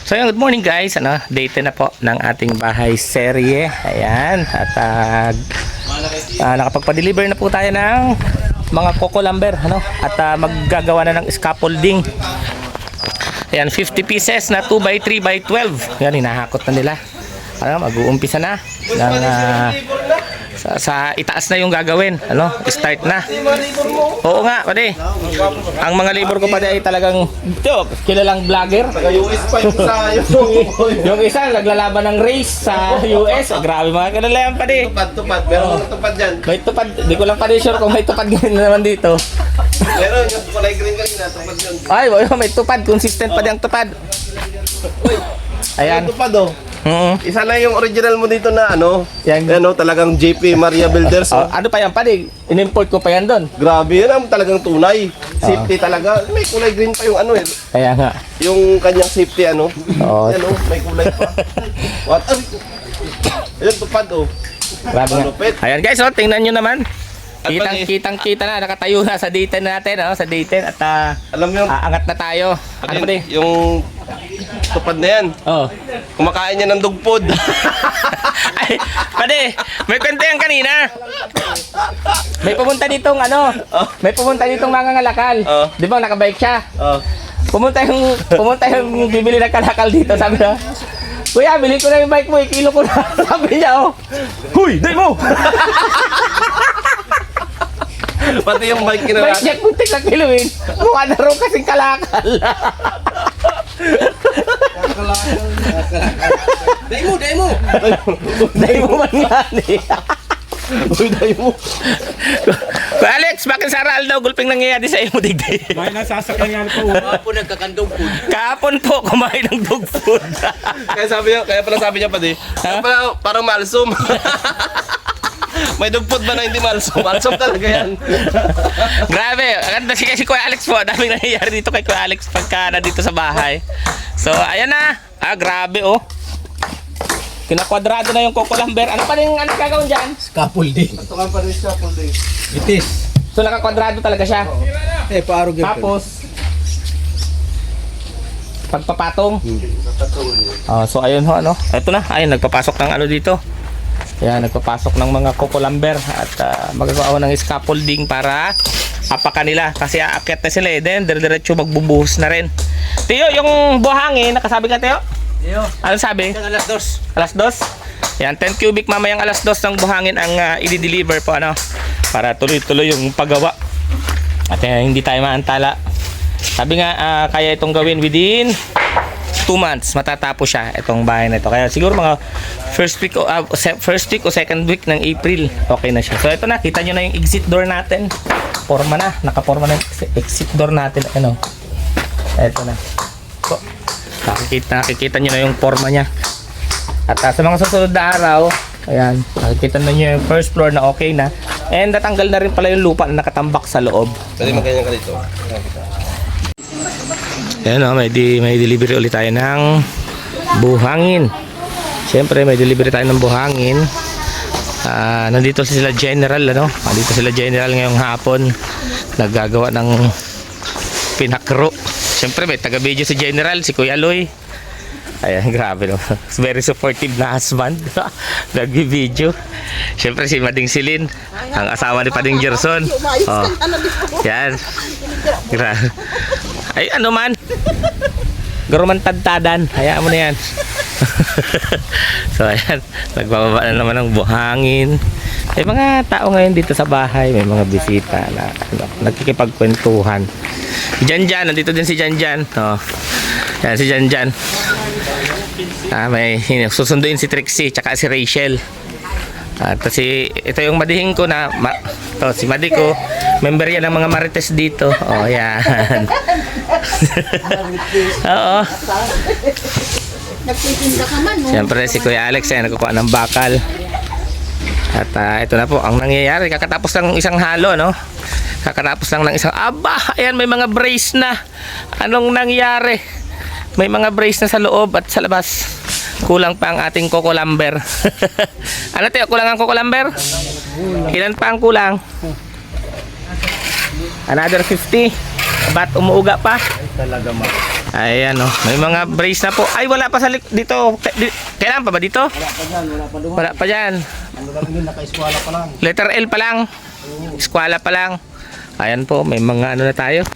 So yun, good morning guys. Day 10 na po ng ating bahay serye. Ayan. At nakapagpa-deliver na po tayo ng mga coco lumber. At maggagawa na ng scaffolding. Ayan, 50 pieces na 2x3x12. Ayan, hinahakot na nila. Mag-uumpisa na ng, sa itaas na yung gagawin. Start na. Oo nga, pwede. Ang mga labor ko pwede ay talagang kilalang vlogger. US pa yung isa. Yung isa naglalaban ng race sa US. Grabe mga kilala yan pwede. Tupad. Meron mga tupad dyan. May tupad. Di ko lang pwede sure kung may tupad ganyan na naman dito. Meron yung kulay green kanina. Tupad yun. Ay, may tupad. Consistent pa diyang tupad. Ayan. Tupad oh. Isa lang yung original mo dito na Yan. talagang JP Maria Builders. Ano pa yan pwede? In-import ko pa yan doon. Grabe yan, talagang tunay. Safety talaga. May kulay green pa yung Kaya nga. yung kanyang safety Oo. may kulay pa. What? Ayun, tupad oh. Grabe nga. Malupit. Ayan guys, tingnan nyo naman. At Kitang-kita na, nakatayo na sa day 10 natin, sa day 10 at alam mo yung, aangat na tayo. Ano ba yung tupad na yan. Oh. Kumakain niya ng dog food. Ay, pade, may kwento yan kanina. May pumunta ditong may pumunta ditong mangangalakal. Oh. Di ba nakabike siya? Oh. Pumunta yung bibili ng kalakal dito, sabi na, Kuya, bilhin ko na yung bike mo, ikilo ko na. Sabi niya, Huy, day mo! Pati yung bike Bike kinala. niya kuntik na kiluin. Mukha na rin kasing kalakal. Day mo! Day mo man yan eh. Uy, day mo! Kuya Alex, bakit sa Aral daw gulping nangyayari sa iyo mo digday? May nasasakyan nga po. Kahapon nagkakandog food. Kahapon po kumain ng dog food. Kaya pala sabi niya pa kaya pala parang malsum. May dog food ba na hindi malsum? Malsum talaga yan. Grabe, ganda si Kuya Alex po. Daming nangyayari dito kay Kuya Alex pagka na dito sa bahay. So, ayan na. Grabe oh. Kinakwadrado na yung coco lumber. Ano pa rin gagawin dyan? Scaffolding. Tukan pa rin siya, Pulday. Itis. So, nakakwadrado talaga siya. Paaro gyud. Tapos, pagpapatong. So, ayun ho, Ito na, ayun, nagpapasok ng dito. Ayan, nagpapasok ng mga coco lumber at magagawa ng scaffolding para apakan nila kasi aakyat na sila then dire-diretso magbubuhos na rin. Tiyo, yung buhangin, nakasabi ka Tiyo? Iyo. Ano sabi? Alas 2. Alas 2? Yan, 10 cubic mamayang alas 2 ng buhangin ang i-deliver po para tuloy-tuloy yung paggawa. At hindi tayo maantala. Sabi nga, kaya itong gawin within 2 months matatapos siya itong bahay na ito. Kaya siguro mga first week o second week ng April okay na siya. So ito na, kita nyo na yung exit door natin. Forma na, nakaporma na yung exit door natin. Ito na. So, nakikita nyo na yung forma niya. At sa mga susunod na araw, ayan, nakikita na nyo yung first floor na okay na. And natanggal na rin pala yung lupa na nakatambak sa loob. Pwede magganyan ka dito. Ayan may delivery ulit tayo ng buhangin. Siyempre may delivery tayo ng buhangin. Nandito sila General Nandito sila General ngayong hapon. Naggagawa ng pinakro. Siyempre may taga-video si General, si Kuya Aloy. Ayan, grabe very supportive na husband. Nag-video. Siyempre si Mading Silin, ang asawa ni Pading Gerson. Yan. Grabe. Ay, ano man? Garuman tadtadan. Hayaan mo na yan. So, ayan. Nagbababa na naman ng buhangin. May mga tao ngayon dito sa bahay. May mga bisita na nagkikipagkwentuhan. Si Janjan. Nandito din si Janjan. Yan, si Janjan. May susunduin si Trixie tsaka si Rachel. At ito yung madihin ko na si Madi ko, member yan ng mga Marites dito. Yan. Oo. Nagtitinda ka man, no? Siyempre si Kuya Alex ay nagkukuha ng bakal. At ito na po ang nangyayari. Kakatapos lang isang halo, Kakatapos lang ng isang ayan, may mga brace na. Anong nangyari? May mga brace na sa loob at sa labas. Kulang pa ang ating coco lumber. Ano Tiyo, kulang ang coco lumber? Ilan pa ang kulang? Another 50. Ba't umuuga pa? Talaga Ayan oh, may mga brace na po. Ay wala pa sa dito. Kailan pa ba dito? Wala pa dyan. Naka-eskwala pa lang. Letter L pa lang. Eskwela pa lang. Ayan po, may mga ano na tayo.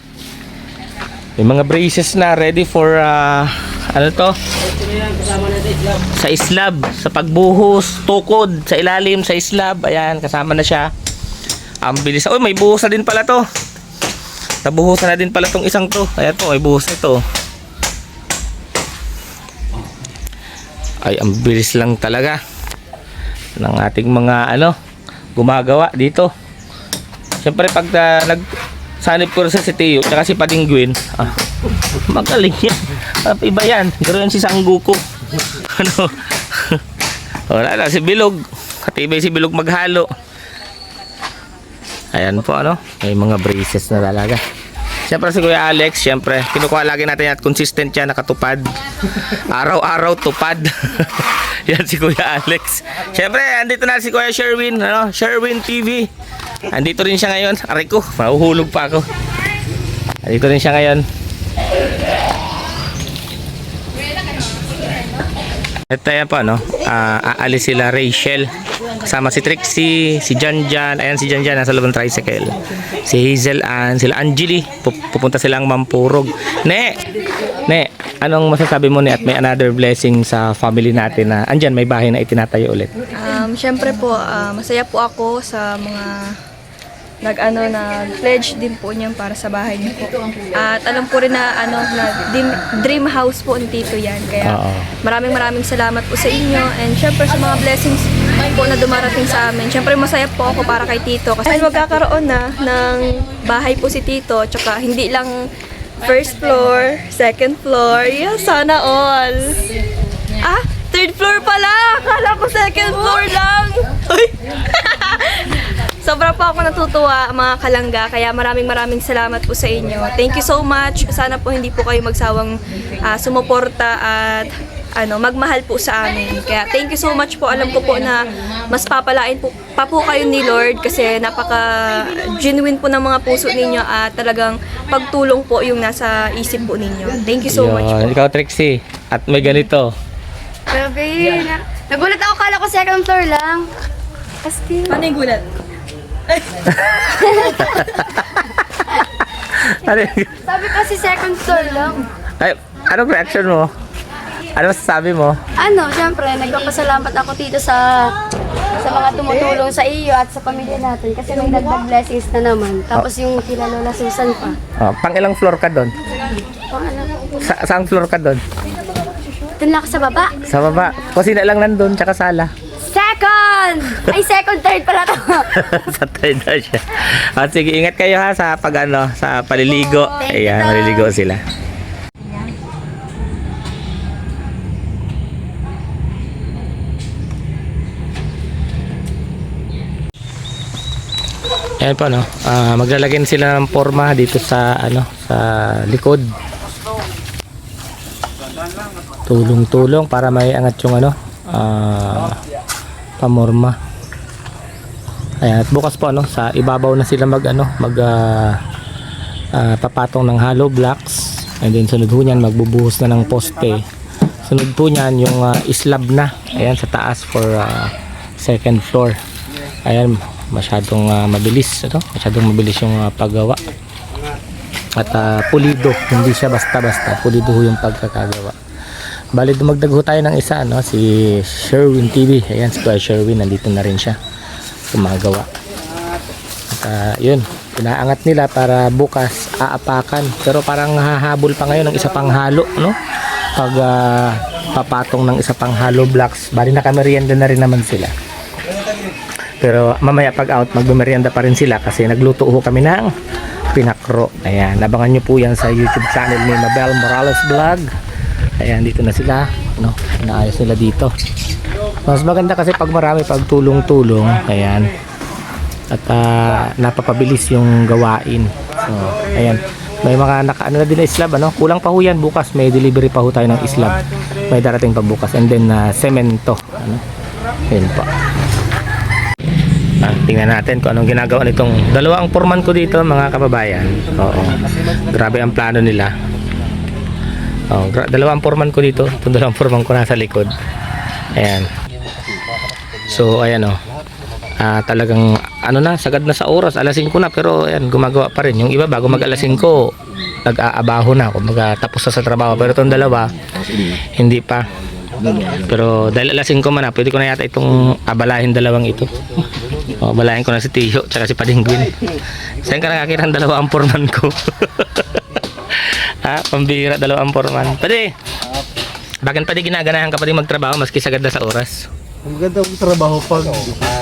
May mga braces na ready for ano to? Sa islab, sa pagbuhos, tukod, sa ilalim, sa islab. Ayan, kasama na siya. Ang bilis. Uy, may buhos na din pala to. Nabuhusan na din pala tong isang to. Ayan po, may buhos ito. Ay, ang bilis lang talaga ng ating mga ano gumagawa dito. Siyempre pag nagsanib ko sa si Teo tsaka si Padingguin, magaling yan. Iba yan. Ganoon si Sangguko. Ano? Wala na si Bilog. Katibay si Bilog maghalo. Ayan po ano, may mga braces na talaga. Siyempre si Kuya Alex, siyempre kinukuha lagi natin at consistent yan, nakatupad. Araw-araw tupad. Yan si Kuya Alex. Siyempre andito na si Kuya Sherwin, ano? Sherwin TV. Andito rin siya ngayon. Aray ko, mahuhulog pa ako. Andito rin siya ngayon. Ito yan po no, aalis sila Rachel kasama si Trixie, si Janjan. Ayan si Janjan nasa loob ng tricycle. Si Hazel Ann, sila Angeli pupunta silang Mampurog. Ne, anong masasabi mo ni at may another blessing sa family natin na andyan may bahay na itinatayo ulit? Syempre po, masaya po ako sa mga nag-pledge din po niyan para sa bahay niyo po. At alam ko rin na dream house po ni Tito yan. Kaya maraming salamat po sa inyo and syempre sa mga blessings po na dumarating sa amin. Syempre masaya po ako para kay Tito kasi magkakaroon na ng bahay po si Tito, tsaka hindi lang first floor, second floor. Yeah, sana all. Third floor pala! Akala ko second floor lang! Sobra po ako natutuwa mga kalangga, kaya maraming salamat po sa inyo. Thank you so much. Sana po hindi po kayo magsawang sumuporta at magmahal po sa amin. Kaya thank you so much po. Alam ko po na mas papalain po kayo ni Lord kasi napaka-genuine po ng mga puso ninyo at talagang pagtulong po yung nasa isip po ninyo. Thank you so much po. Ikaw Trixie, at may ganito. Grabe, nagulat ako, kala ko second floor lang. Asti. Ano yung gulat? Sabi kasi second floor lang. Ay, anong reaction mo? Ano masasabi mo? Siyempre, nagpapasalamat ako dito sa mga tumutulong sa iyo at sa pamilya natin kasi may dagdag blessings na naman. Tapos yung kila Lola Susan pa. Pang ilang floor ka doon? Saang floor ka doon? Doon lang ako sa baba. Sa baba. Kusina lang nandun, tsaka sala. Second! Ay, third pala to. Sa third na siya. At sige, ingat kayo ha sa sa paliligo. Ayan, maliligo sila. Ayan po no. Maglalagyan sila ng forma dito sa sa likod. Tulong-tulong para may angat yung pamorma. Ayan, at bukas po sa ibabaw na sila papatong ng hollow blocks, and then sunod po niyan magbubuhos na ng poste. Sunod po niyan yung slab na. Ayan sa taas for second floor. Ayan, masyadong mabilis yung paggawa. At pulido, hindi siya basta-basta, pulido yung pagkakagawa. Bali dumagdag ho tayo ng isa si Sherwin TV. Ayan si Kuya Sherwin, nandito na rin siya gumagawa. At yun, pinaangat nila para bukas aapakan. Pero parang hahabol pa ngayon ng isa pang halo pag papatong ng isa pang hollow blocks. Bali nakamerienda na rin naman sila. Pero mamaya pag out magmerienda pa rin sila kasi nagluto ho kami ng pinakro. Ayan, abangan nyo po yan sa YouTube channel ni Mabel Morales Vlog. Ayan, dito na sila, inaayos nila dito. Mas maganda kasi pag marami pagtulong-tulong, ayan. At napapabilis yung gawain. So, ayan. May mga na din na slab, kulang pa ho yan bukas. May delivery pa ho tayo ng slab. May darating pa bukas. And then, semento. Ayan pa. Tingnan natin kung anong ginagawa nitong dalawang foreman ko dito mga kababayan. Oo. Grabe ang plano nila. Oh, dalawang foreman ko dito. Itong dalawang foreman ko nasa likod. Ayan. So, ayan oh. Talagang ano na, sagad na sa oras, alas 5 na, pero ayan, gumagawa pa rin. Yung iba bago mag alas 5, nag-aabaho na, kumbaga tapos na sa trabaho. Pero itong dalawa, hindi pa. Pero dahil alas 5 man na, pwede ko na yata itong abalahin dalawang ito. Abalahin ko na si Tiyo, tsaka si Padingguin. Saan ka nakakita ng dalawang foreman ko? Pambihira, dalawang foreman. Pwede. Bakit pwede ginaganahan ka pa rin magtrabaho maski sagad na sa oras? Ang ganda ng trabaho pag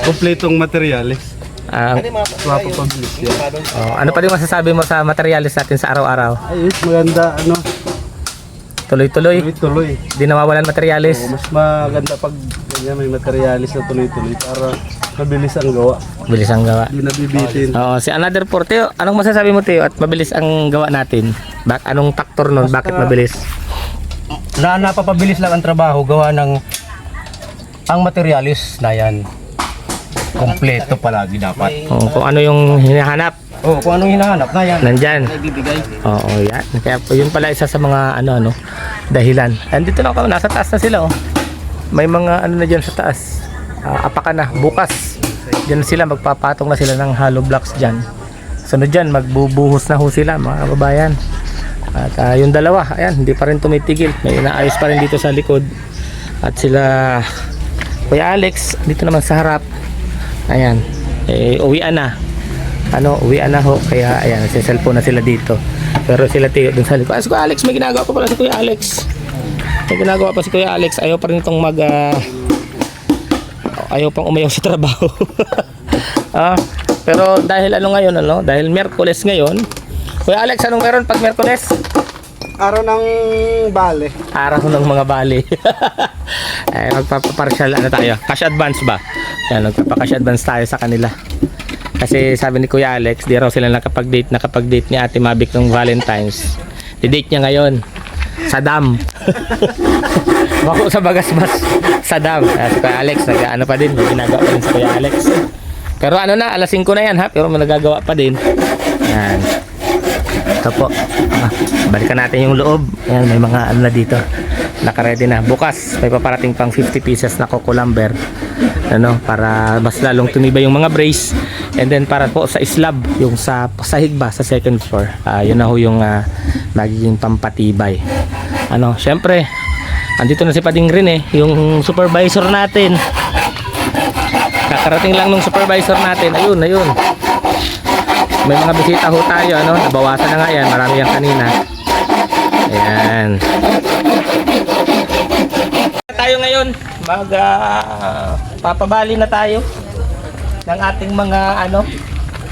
kompletong materyales. Mapapabilis yan. Ano pa rin masasabi mo sa materialis natin sa araw-araw? Ayos, maganda, ano, Tuloy-tuloy. tuloy-tuloy. Di nawawalan materialis. Mas maganda pag ganyan, may materyales na tuloy-tuloy para mabilis ang gawa. Bilis ang gawa. Hindi nabibitin. Si Another 4, Teo, anong masasabi mo, Teo, at mabilis ang gawa natin? Anong factor nun? Bakit mabilis? Napapabilis lang ang trabaho, gawa ng ang materialis na yan. Kompleto palagi dapat. Kung ano yung hinahanap, Kung anong hinahanap na yan. nandyan. Ibibigay. Oo, yan. Kaya po, yun pala isa sa mga dahilan. Andito na ako, nasa taas na sila, oh. May mga ano na dyan sa taas. Apakan na, bukas. Diyan sila, magpapatong na sila ng hollow blocks dyan. Sunod dyan, magbubuhos na ho sila, mga kababayan. At yung dalawa, ayan, hindi pa rin tumitigil. May inaayos pa rin dito sa likod. At sila, Kuya Alex, dito naman sa harap. Ayan, uwian na. Uwian na ho. Kaya, ayan, nagsiselfone na sila dito. Pero sila Tiyo dun sa likod. Si Kuya Alex, may ginagawa pa pala si Kuya Alex. May ginagawa pa si Kuya Alex. Ayaw pa rin itong ayaw pang umayaw sa trabaho. Pero dahil ngayon, dahil Miyerkules ngayon. Kuya Alex, anong meron pag Miyerkules? Araw ng bale. Araw ng mga bali. Magpapapartial tayo. Cash advance ba? Yan, magpapa-cash advance tayo sa kanila. Kasi sabi ni Kuya Alex, di raw sila nakapag-date ni Ate Mavic ng Valentine's. Di-date niya ngayon sa dam. Bako sa Bagasbas sa dam. Si Kuya Alex, nag-ano pa din, may ginagawa pa din sa Kuya Alex. Pero alas 5 na yan ha, pero may nagagawa pa din. Yan. Ito po. Balikan natin yung loob. Ayan, may mga na dito. Naka-ready na. Bukas, may paparating pang 50 pieces na coco lumber. Para mas lalong tumibay yung mga brace. And then para po sa slab, yung sa sahig ba, sa second floor. Yun na ho yung magiging pampatibay. Syempre, andito na si Pading rin yung supervisor natin. Kakarating lang nung supervisor natin. Ayun. May mga bisita ho tayo, nabawasan na nga yan, marami yan kanina. Ayan. Tayo ngayon, papabali na tayo ng ating mga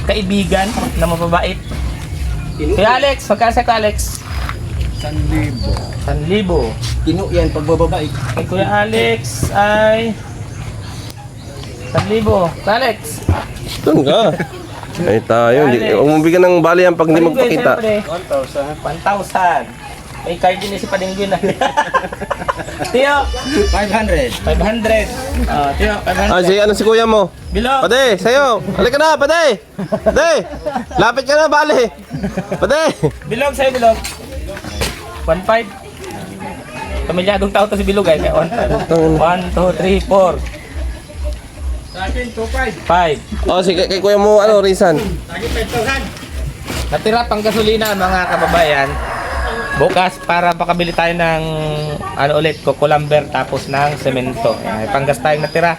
kaibigan na mababait. Kuya Alex, magkasa ka Alex? 1,000. Tino yan, pagbababait. Kay Kuya Alex ay 1,000. Kuya Alex, Doon ka. Ay tayo, huwag mong bigyan ng bali yan pag hindi magpakita. 1,000. May card din si Padingguin na. Tiyo, 500. 500. Tiyo, 500. Si kuya mo? Bilog. Pade, sa'yo. Halika na, Pade. Pade, lapit ka na, bali. Pade. Bilog sa'yo, Bilog. 1,500. Pamilyadong tao to si Bilog kaya 1,500. 1, 2, 3, 4. 5. Kay kuya mo, Rizan. Natira pang gasolina mga kababayan. Bukas para pakabili tayo ng coco lumber tapos ng semento. Panggas tayong natira.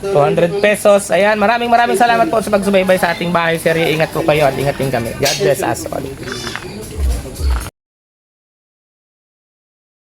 200 pesos. Ayan, maraming salamat po sa pagsubaybay sa ating bahay serye. Ingat po kayo at ingat din kami. God bless us all.